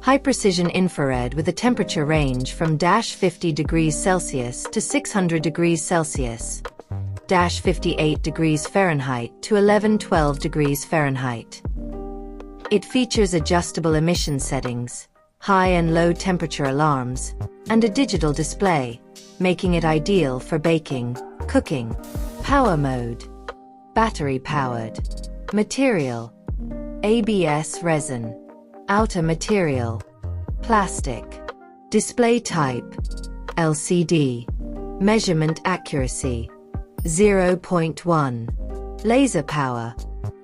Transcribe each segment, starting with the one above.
high-precision infrared with a temperature range from -50 degrees Celsius to 600 degrees Celsius, -58 degrees Fahrenheit to 1112 degrees Fahrenheit. It features adjustable emission settings, high and low temperature alarms, and a digital display, making it ideal for baking, cooking. Power mode. Battery-powered. Material. ABS resin. Outer material. Plastic. Display type. LCD. Measurement accuracy. 0.1. Laser power.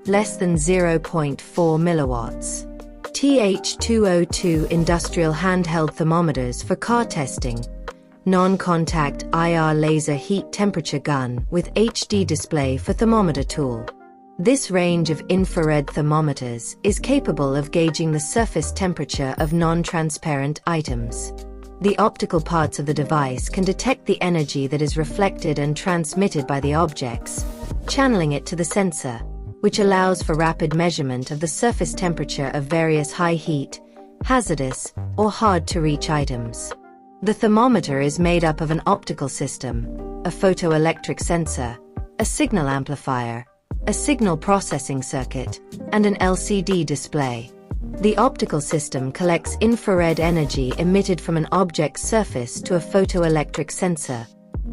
Less than 0.4 milliwatts. TH202 industrial handheld thermometers for car testing. Non-contact IR laser heat temperature gun with HD display for thermometer tool. This range of infrared thermometers is capable of gauging the surface temperature of non-transparent items. The optical parts of the device can detect the energy that is reflected and transmitted by the objects, channeling it to the sensor, which allows for rapid measurement of the surface temperature of various high heat, hazardous, or hard-to-reach items. The thermometer is made up of an optical system, a photoelectric sensor, a signal amplifier, a signal processing circuit, and an LCD display. The optical system collects infrared energy emitted from an object's surface to a photoelectric sensor,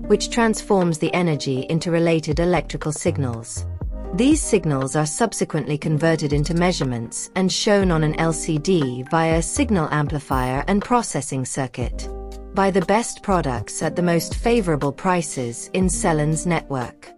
which transforms the energy into related electrical signals. These signals are subsequently converted into measurements and shown on an LCD via a signal amplifier and processing circuit. Buy the best products at the most favorable prices in Sellines network.